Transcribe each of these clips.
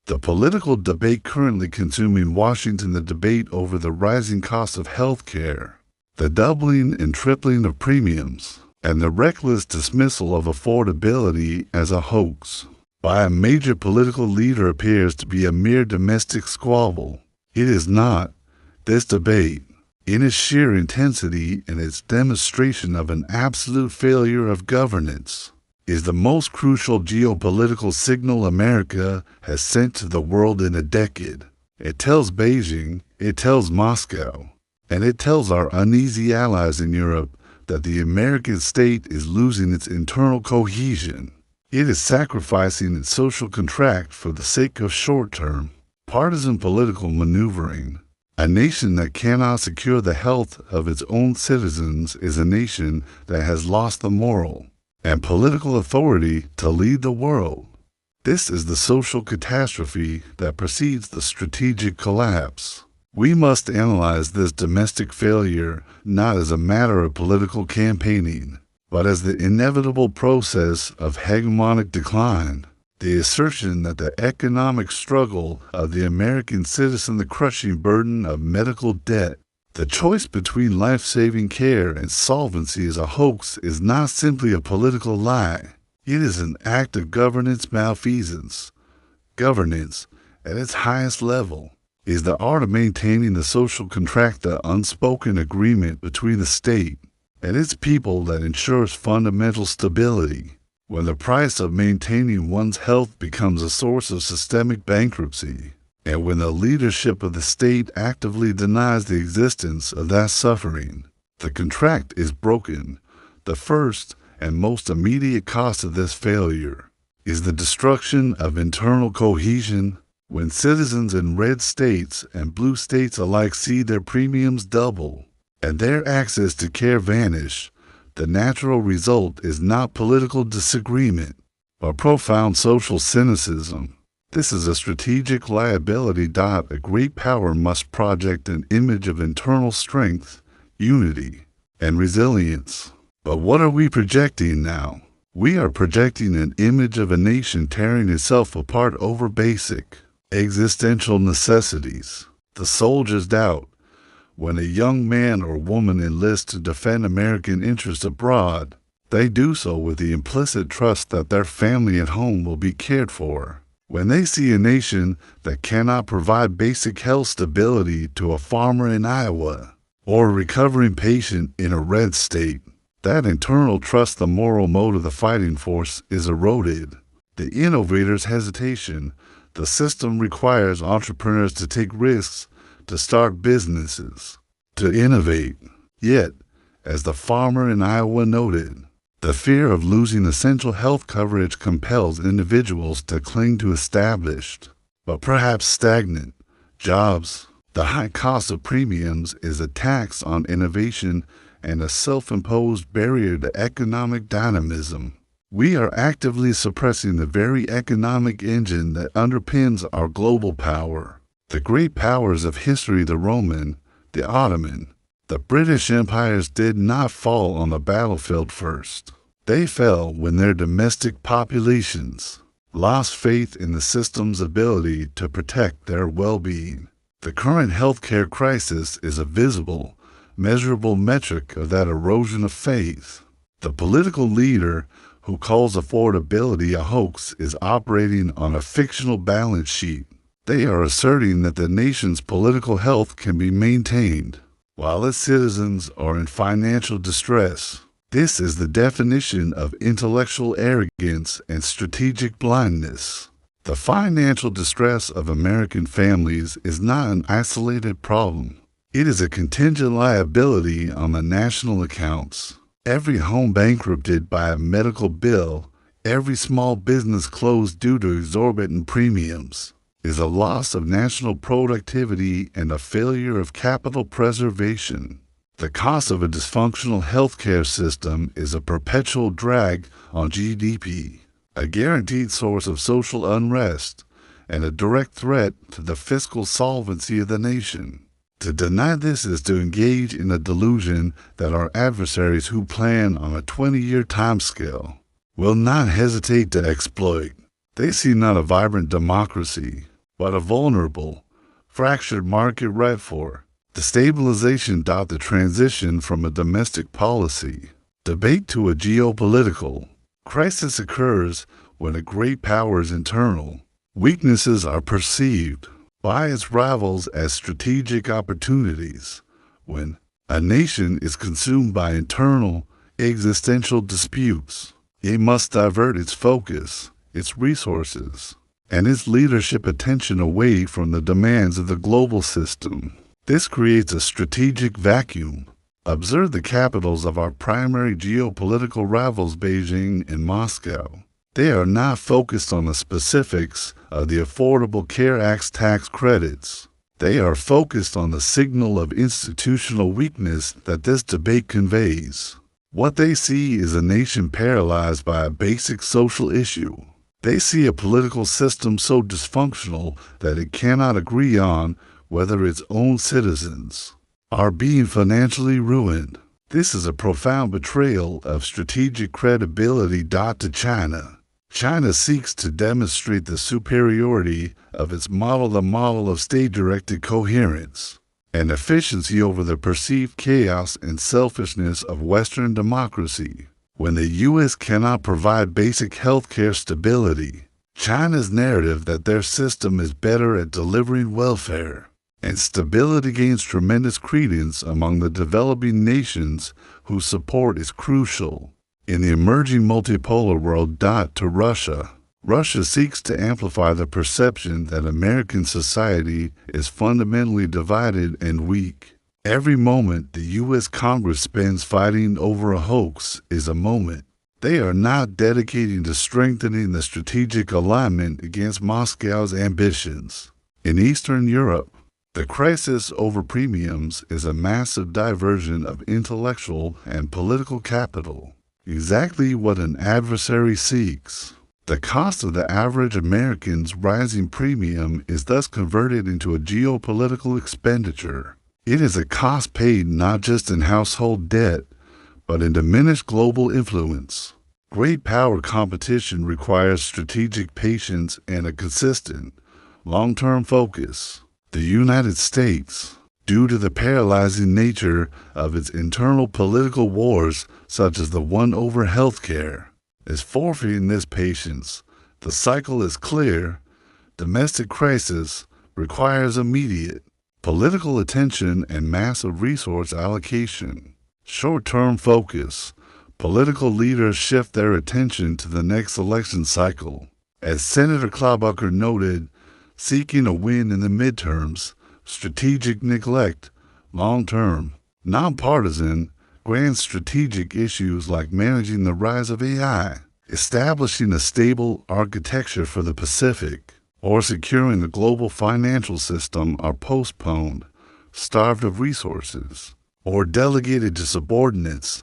The political debate currently consuming Washington, the debate over the rising cost of health care, the doubling and tripling of premiums, and the reckless dismissal of affordability as a hoax by a major political leader appears to be a mere domestic squabble. It is not. This debate, in its sheer intensity and its demonstration of an absolute failure of governance, is the most crucial geopolitical signal America has sent to the world in a decade. It tells Beijing, it tells Moscow, and it tells our uneasy allies in Europe that the American state is losing its internal cohesion. It is sacrificing its social contract for the sake of short-term, partisan political maneuvering. A nation that cannot secure the health of its own citizens is a nation that has lost the moral and political authority to lead the world. This is the social catastrophe that precedes the strategic collapse. We must analyze this domestic failure not as a matter of political campaigning, but as the inevitable process of hegemonic decline, the assertion that the economic struggle of the American citizen, the crushing burden of medical debt, the choice between life-saving care and solvency as a hoax is not simply a political lie. It is an act of governance malfeasance. Governance, at its highest level, is the art of maintaining the social contract, the unspoken agreement between the state and its people that ensures fundamental stability. When the price of maintaining one's health becomes a source of systemic bankruptcy, and when the leadership of the state actively denies the existence of that suffering, the contract is broken. The first and most immediate cost of this failure is the destruction of internal cohesion. When citizens in red states and blue states alike see their premiums double and their access to care vanish, the natural result is not political disagreement, but profound social cynicism. This is a strategic liability. A great power must project an image of internal strength, unity, and resilience. But what are we projecting now? We are projecting an image of a nation tearing itself apart over basic, existential necessities. The soldier's doubt. When a young man or woman enlists to defend American interests abroad, they do so with the implicit trust that their family at home will be cared for. When they see a nation that cannot provide basic health stability to a farmer in Iowa or a recovering patient in a red state, that internal trust, the moral mode of the fighting force, is eroded. The innovator's hesitation. The system requires entrepreneurs to take risks, to start businesses, to innovate. Yet, as the farmer in Iowa noted, the fear of losing essential health coverage compels individuals to cling to established, but perhaps stagnant, jobs. The high cost of premiums is a tax on innovation and a self-imposed barrier to economic dynamism. We are actively suppressing the very economic engine that underpins our global power. The great powers of history, the Roman, the Ottoman, the British empires, did not fall on the battlefield first. They fell when their domestic populations lost faith in the system's ability to protect their well-being. The current healthcare crisis is a visible, measurable metric of that erosion of faith. The political leader who calls affordability a hoax is operating on a fictional balance sheet. They are asserting that the nation's political health can be maintained while its citizens are in financial distress. This is the definition of intellectual arrogance and strategic blindness. The financial distress of American families is not an isolated problem. It is a contingent liability on the national accounts. Every home bankrupted by a medical bill, every small business closed due to exorbitant premiums, is a loss of national productivity and a failure of capital preservation. The cost of a dysfunctional healthcare system is a perpetual drag on GDP, a guaranteed source of social unrest, and a direct threat to the fiscal solvency of the nation. To deny this is to engage in a delusion that our adversaries, who plan on a 20-year timescale, will not hesitate to exploit. They see not a vibrant democracy, but a vulnerable, fractured market ripe for destabilization. The transition from a domestic policy debate to a geopolitical crisis occurs when a great power's internal weaknesses are perceived by its rivals as strategic opportunities. When a nation is consumed by internal existential disputes, it must divert its focus, its resources, and its leadership attention away from the demands of the global system. This creates a strategic vacuum. Observe the capitals of our primary geopolitical rivals, Beijing and Moscow. They are not focused on the specifics of the Affordable Care Act's tax credits. They are focused on the signal of institutional weakness that this debate conveys. What they see is a nation paralyzed by a basic social issue. They see a political system so dysfunctional that it cannot agree on whether its own citizens are being financially ruined. This is a profound betrayal of strategic credibility. To China. China seeks to demonstrate the superiority of its model, the model of state-directed coherence and efficiency over the perceived chaos and selfishness of Western democracy. When the U.S. cannot provide basic healthcare stability, China's narrative that their system is better at delivering welfare and stability gains tremendous credence among the developing nations whose support is crucial. In the emerging multipolar world. To Russia. Russia seeks to amplify the perception that American society is fundamentally divided and weak. Every moment the U.S. Congress spends fighting over a hoax is a moment they are not dedicating to strengthening the strategic alignment against Moscow's ambitions. In Eastern Europe, the crisis over premiums is a massive diversion of intellectual and political capital, exactly what an adversary seeks. The cost of the average American's rising premium is thus converted into a geopolitical expenditure. It is a cost paid not just in household debt, but in diminished global influence. Great power competition requires strategic patience and a consistent, long-term focus. The United States, due to the paralyzing nature of its internal political wars, such as the one over healthcare, is forfeiting this patience. The cycle is clear. Domestic crisis requires immediate political attention and massive resource allocation. Short-term focus. Political leaders shift their attention to the next election cycle. As Senator Klobuchar noted, seeking a win in the midterms, strategic neglect, long-term, nonpartisan, grand strategic issues like managing the rise of AI, establishing a stable architecture for the Pacific, or securing the global financial system are postponed, starved of resources, or delegated to subordinates.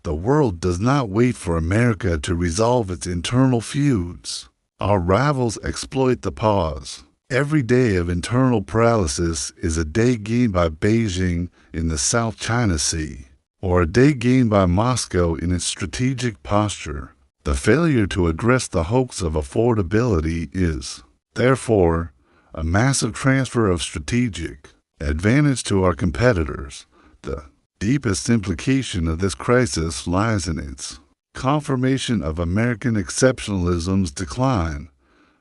The world does not wait for America to resolve its internal feuds. Our rivals exploit the pause. Every day of internal paralysis is a day gained by Beijing in the South China Sea, or a day gained by Moscow in its strategic posture. The failure to address the hoax of affordability is, therefore, a massive transfer of strategic advantage to our competitors. The deepest implication of this crisis lies in its confirmation of American exceptionalism's decline.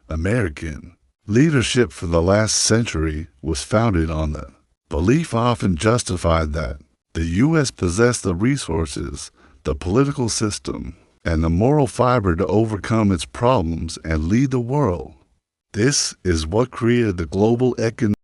American leadership for the last century was founded on the belief, often justified, that the U.S. possessed the resources, the political system, and the moral fiber to overcome its problems and lead the world. This is what created the global economic.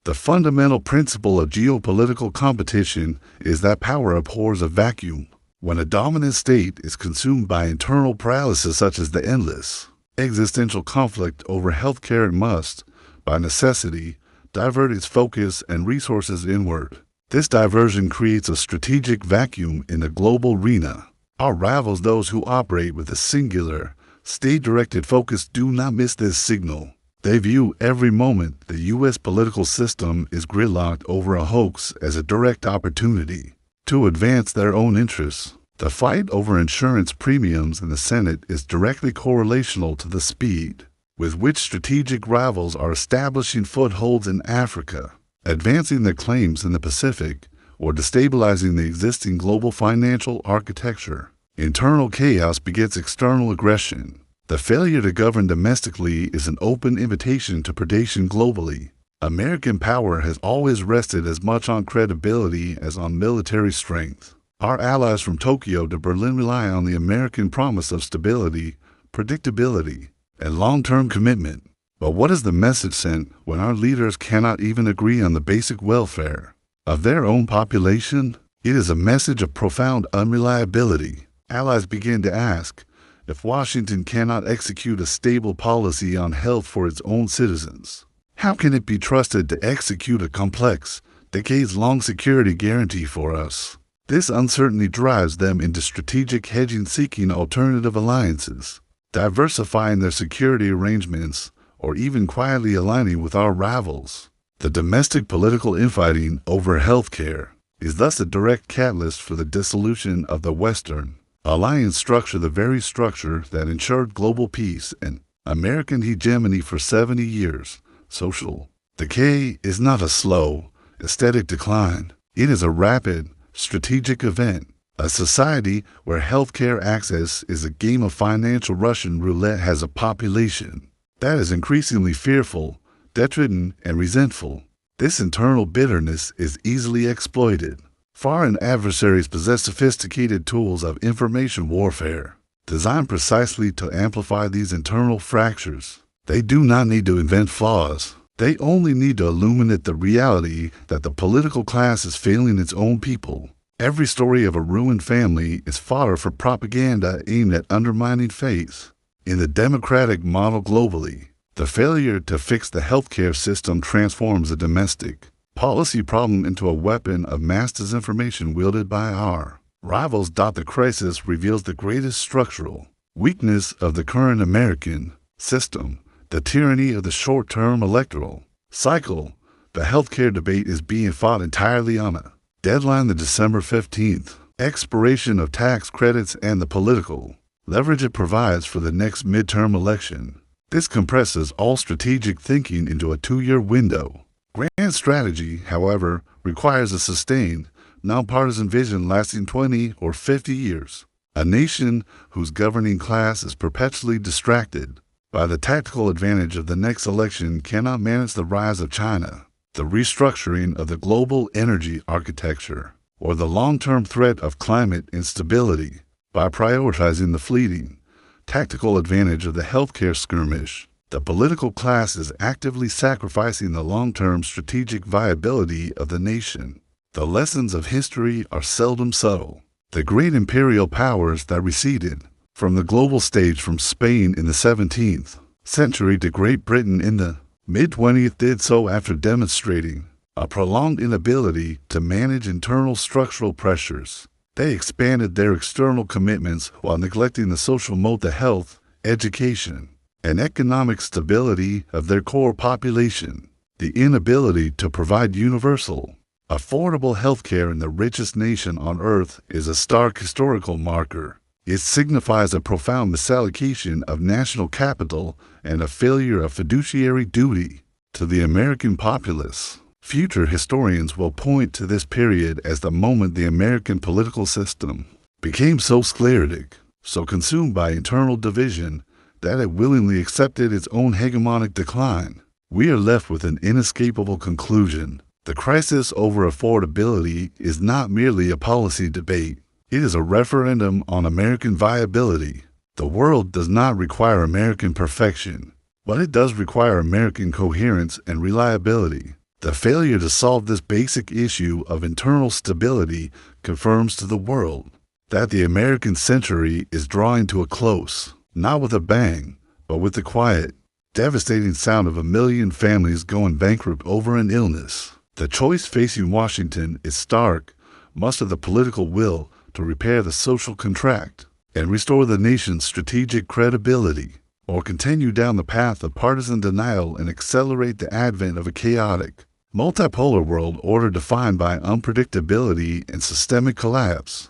The fundamental principle of geopolitical competition is that power abhors a vacuum. When a dominant state is consumed by internal paralysis such as the endless existential conflict over healthcare, it must, by necessity, divert its focus and resources inward. This diversion creates a strategic vacuum in the global arena. Our rivals, those who operate with a singular, state-directed focus, do not miss this signal. They view every moment the U.S. political system is gridlocked over a hoax as a direct opportunity to advance their own interests. The fight over insurance premiums in the Senate is directly correlational to the speed with which strategic rivals are establishing footholds in Africa, advancing their claims in the Pacific, or destabilizing the existing global financial architecture. Internal chaos begets external aggression. The failure to govern domestically is an open invitation to predation globally. American power has always rested as much on credibility as on military strength. Our allies from Tokyo to Berlin rely on the American promise of stability, predictability, and long-term commitment. But what is the message sent when our leaders cannot even agree on the basic welfare of their own population? It is a message of profound unreliability. Allies begin to ask, if Washington cannot execute a stable policy on health for its own citizens, how can it be trusted to execute a complex, decades-long security guarantee for us? This uncertainty drives them into strategic hedging, seeking alternative alliances, diversifying their security arrangements, or even quietly aligning with our rivals. The domestic political infighting over health care is thus a direct catalyst for the dissolution of the Western alliance structure, the very structure that ensured global peace and American hegemony for 70 years. Social decay is not a slow, aesthetic decline. It is a rapid, strategic event. A society where healthcare access is a game of financial Russian roulette has a population that is increasingly fearful, detritus, and resentful. This internal bitterness is easily exploited. Foreign adversaries possess sophisticated tools of information warfare, designed precisely to amplify these internal fractures. They do not need to invent flaws. They only need to illuminate the reality that the political class is failing its own people. Every story of a ruined family is fodder for propaganda aimed at undermining faith in the democratic model globally. The failure to fix the healthcare system transforms a domestic policy problem into a weapon of mass disinformation wielded by our rivals. The crisis reveals the greatest structural weakness of the current American system, the tyranny of the short-term electoral cycle. The healthcare debate is being fought entirely on a deadline, the December 15th expiration of tax credits, and the political leverage it provides for the next midterm election. This compresses all strategic thinking into a 2-year window. Grand strategy, however, requires a sustained, nonpartisan vision lasting 20 or 50 years. A nation whose governing class is perpetually distracted by the tactical advantage of the next election cannot manage the rise of China, the restructuring of the global energy architecture, or the long-term threat of climate instability by prioritizing the fleeting, tactical advantage of the healthcare skirmish. The political class is actively sacrificing the long-term strategic viability of the nation. The lessons of history are seldom subtle. The great imperial powers that receded from the global stage from Spain in the 17th century to Great Britain in the mid-20th did so after demonstrating a prolonged inability to manage internal structural pressures. They expanded their external commitments while neglecting the social mode, the health, education, and economic stability of their core population. The inability to provide universal, affordable healthcare in the richest nation on earth is a stark historical marker. It signifies a profound misallocation of national capital and a failure of fiduciary duty to the American populace. Future historians will point to this period as the moment the American political system became so sclerotic, so consumed by internal division, that it willingly accepted its own hegemonic decline. We are left with an inescapable conclusion. The crisis over affordability is not merely a policy debate. It is a referendum on American viability. The world does not require American perfection, but it does require American coherence and reliability. The failure to solve this basic issue of internal stability confirms to the world that the American century is drawing to a close. Not with a bang, but with the quiet, devastating sound of 1 million families going bankrupt over an illness. The choice facing Washington is stark: muster the political will to repair the social contract and restore the nation's strategic credibility, or continue down the path of partisan denial and accelerate the advent of a chaotic, multipolar world order defined by unpredictability and systemic collapse.